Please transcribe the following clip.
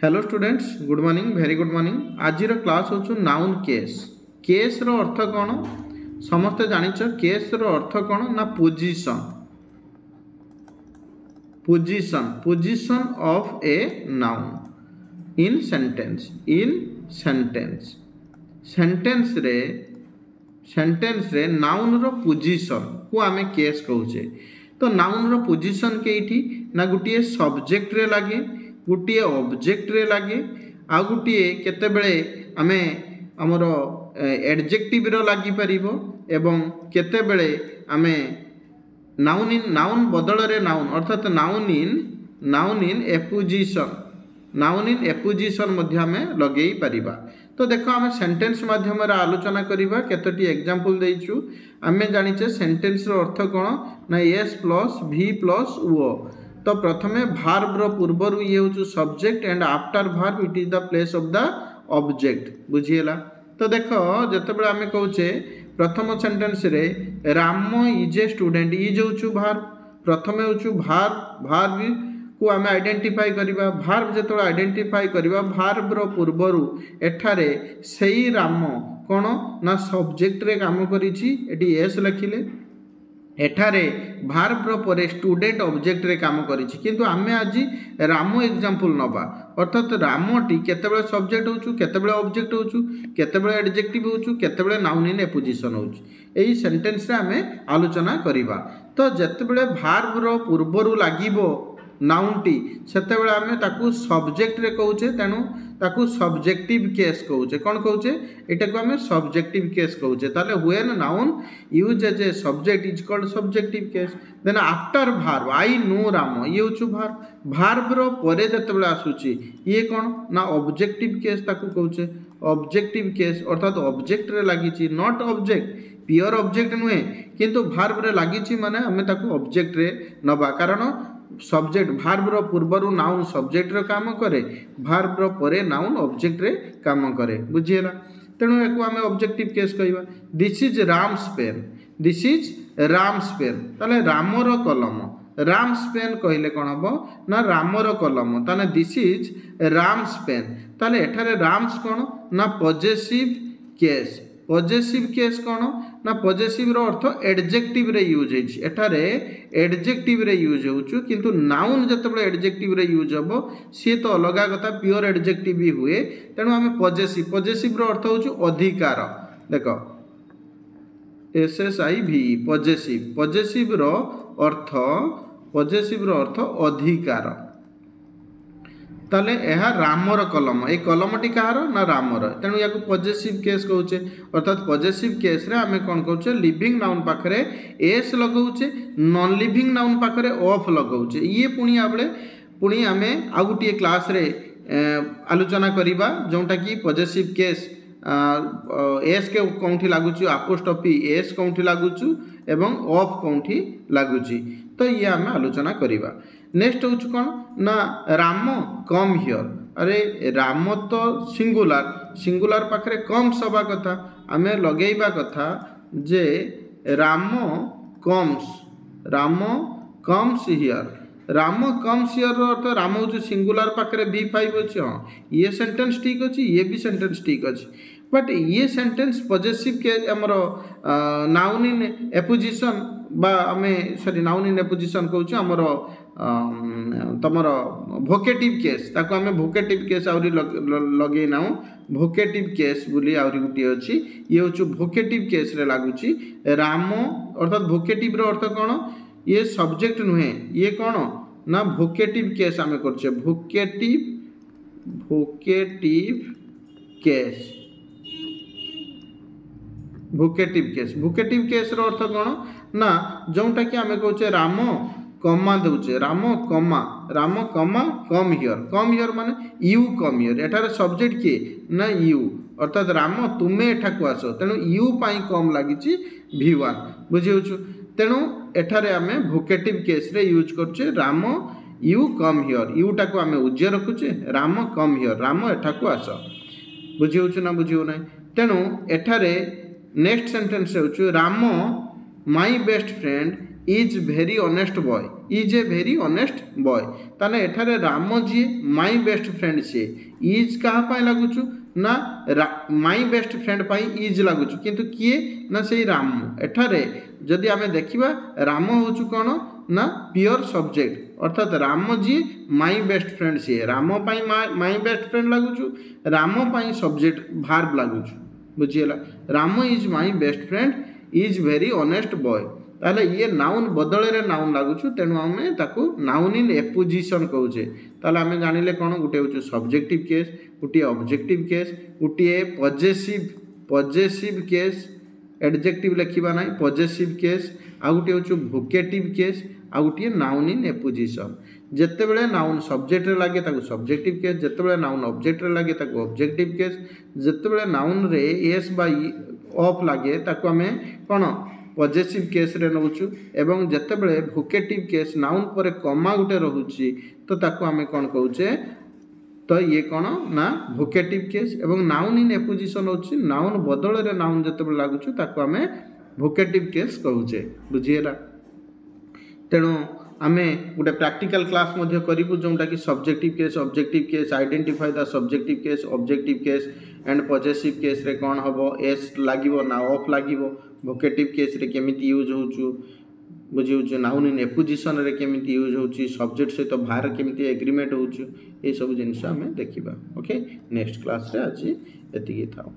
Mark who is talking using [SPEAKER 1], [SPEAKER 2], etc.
[SPEAKER 1] Hello students, good morning, very good morning. आज class हो noun case. Case रो अर्थ कौन समस्ते जानिछ? केस रो अर्थ कौन ना position. Position position of a noun in sentence. Sentence रे नाउन रो position को आमे केस कहूचे। तो नाउन रो पोजीशन केठी ना गुटिए सब्जेक्ट रे लागे, गोटे ऑब्जेक्ट रे लागे, आ गोटे केतेबेले आमे हमर एडजेक्टिव रो लागी परिबो एवं केतेबेले आमे नाउन बदल रे नाउन अर्थात नाउन इन एपोजिशन मध्य आमे लगेई परिबा। तो देखो आमे सेंटेंस माध्यम रे आलोचना करिबा। केतोटी एग्जांपल देइछु। आमे जानिचे सेंटेंस रो अर्थ कोन ना S plus V plus O. तो प्रथमे भार्ब रो पूर्वरु ये होछु subject and after verb it is the place of the object. बुझिएला? तो देखो जतबेले आमे कहूचे प्रथम सेंटेंस रे Ram is a student, is होछु भार्ब। प्रथमे होछु भार्ब को आमे आइडेंटिफाई करिबा। भार्ब जतबेले आइडेंटिफाई करिबा भार्ब रो पूर्वरु एठारे सेही राम कोन ना सब्जेक्ट रे काम करिछि, एटी एस लिखिले। एठारे भार्ब रो परे स्टूडेंट ऑब्जेक्ट रे काम करिछि। किंतु आमे आज राम एग्जांपल नबा। अर्थात रामटी केतेबेले सब्जेक्ट होछु, केतेबेले ऑब्जेक्ट होछु, केतेबेले एडजेक्टिव होछु, केतेबेले नाउन इन एपोजिशन होछु। एही सेंटेंस रे आमे आलोचना करिबा। तो जतेबेले भार्ब रो पूर्वरु लागिबो नाउनटी सेतेबेले आमे ताकू सब्जेक्ट रे कहूचे, तेनु ताकू सब्जेक्टिव केस कहूचे। कोन कहूचे? एटा को आमे सब्जेक्टिव केस कहूचे। ताले when noun use as a subject is called subjective case. Then after verb I know Ram, ये होछु भार्ब। भार्ब रो परे जतेबेले आसुची ये कोन ना ऑब्जेक्टिव केस ताकू कहूचे। ऑब्जेक्टिव केस अर्थात ऑब्जेक्ट रे लागिची, नॉट ऑब्जेक्ट, प्योर ऑब्जेक्ट नुहे किंतु भार्ब रे लागिची माने आमे ताकू ऑब्जेक्ट रे नबा। कारण सब्जेक्ट भार्ब रो पूर्वरु नाउन सब्जेक्ट रे काम करे, भार्ब रो परे नाउन ऑब्जेक्ट रे काम करे। बुझिएला? तेणु एको आमे ऑब्जेक्टिव केस कहिबा। This is Ram's pen, this is Ram's pen. ताले रामर कलम, राम्स पेन कहले कोन हबो ना रामर कलम। ताने दिस इज राम्स पेन। ताले एठारे राम्स कोन ना पॉजेसिव केस। पॉजेसिव केस कोन ना पॉजेसिव रो अर्थ एडजेक्टिव रे यूज होइछि। एठारे एडजेक्टिव रे यूज होउछु किंतु नाउन जतबेले एडजेक्टिव रे यूज हबो से तो अलगा कथा, प्योर एडजेक्टिव भी हुए। तेणु आमे पॉजेसिव रो अर्थ होउछु अधिकार। देखो SSIV पॉजेसिव रो अर्थ अधिकार। ताले एहा रामर कलम, ए कलमटी कहार ना रामर। तेणु या पॉजेसिव केस कहूचे। अर्थात पॉजेसिव केस रे आमे कोन कहूचे लिविंग नाउन पाखरे एस लगौचे, नॉन लिविंग नाउन पाखरे ऑफ लगौचे। ये पुणी आमे आ गुटिए क्लास रे आलोचना करिबा जोंटा कि पॉजेसिव केस एस के कोंठी लागुची, अपोस्ट्रोफी एस कोंठी लागुचु एवं ऑफ कोंठी लागुची। तो ये आमे आलोचना करिबा। नेक्स्ट होच कोन ना राम कम हियर। अरे राम तो सिंगुलर पाखरे कम सभा कथा, आमे लगेइबा कथा जे Ram comes here. Ram comes here अर्थ राम होच सिंगुलर पाखरे B5 अछि। हां ये सेंटेंस ठीक अछि, ये भी सेंटेंस ठीक अछि। बट ये सेंटेंस पॉजेसिव के हमरो नाउन इन एपोजिशन बा नाउन इन एपोजिशन कहूछु हमरो तमरो भोकेटिव केस। ताको हमें भोकेटिव केस आउरी लगे नाउ भोकेटिव केस बोली आउरी गुटी अछि। ये होछु भोकेटिव केस रे लागुची राम। अर्थात भोकेटिव रो अर्थ कोन? ये सब्जेक्ट नुहे, ये कोन ना भोकेटिव केस आमे करछे। भोकेटिव केस भोकेटिव केस रो अर्थ कोन ना जोंटा कि आमे कहूचे राम कमा दउचे, राम कमा कम हियर माने यू कम हियर। एठारे सब्जेक्ट के ना यू, अर्थात राम तुमे एठाकु आसो। तेणु यू पाई कम लागिची V1। बुझि होछु? तेणु एठारे आमे भोकेटिव केस रे यूज करछे Ram you come here. You टाकु आमे उज्य रखुचे, राम कम हियर, राम एठाकु आसो। बुझि होछु ना बुझियो नै? तेणु एठारे नेक्स्ट सेंटेंस होछु Ram my best friend is very honest boy is a very honest boy ताने एठारे Ram ji my best friend सी इज कहाँ लगुचु ना माई बेस्ट फ्रेंड पाई इज लगुचु किंतु किए ना से राम एठारे जदि आमे देखिबा राम होचु कोन ना प्योर सब्जेक्ट अर्थात Ram ji my best friend सी राम पाई माई बेस्ट फ्रेंड लगुचु राम पाई सब्जेक्ट भार्ब लगुचु बुझिएला Ram is my best friend is very honest boy ताले ये नाउन बदल रे नाउन लागुछु तेणु आमे ताकू नाउन इन एपोजिशन कहूचे ताले आमे जानिले कोन गुटे होछु सब्जेक्टिव केस गुटे ऑब्जेक्टिव केस गुटे पॉजेसिव केस एडजेक्टिव लिखिबा नाही possessive case uh Gute होछु vocative case uh Gute noun in apposition जेते बेले नाउन सब्जेक्ट रे लागे ताकू सब्जेक्टिव केस जेते बेले नाउन ऑब्जेक्ट रे लागे ताकू ऑब्जेक्टिव केस जेते बेले नाउन रे एस बाय ऑफ लागे ताकू आमे कोन पॉजिटिव केस रे नउचु एवं जते बेले वोकेटिव केस नाउन पर कमा गुटे रहउची तो ताकू आमे कोन कहउचे तो ये कोन ना वोकेटिव केस एवं नाउन इन एपोजिशन होची नाउन बदल रे नाउन जते बेले लागुछु ताकू आमे वोकेटिव केस कहउचे बुझिएला तेणु आमे गोटे प्रैक्टिकल क्लास मध्य करिबु जोंटा कि subjective case identify the subjective case objective case and possessive case रे कोन हबो एस लागिबो ना ऑफ लागिबो वोकेटिव केस रे केमिति यूज होउछु बुझिउछु नाउन इन एपोजिशन रे केमिति यूज होउछि सब्जेक्ट सहित भार केमिति एग्रीमेंट होउछु ए सब जिनिस हमें देखिबा ओके नेक्स्ट क्लास रे आज एतिकी थाओ।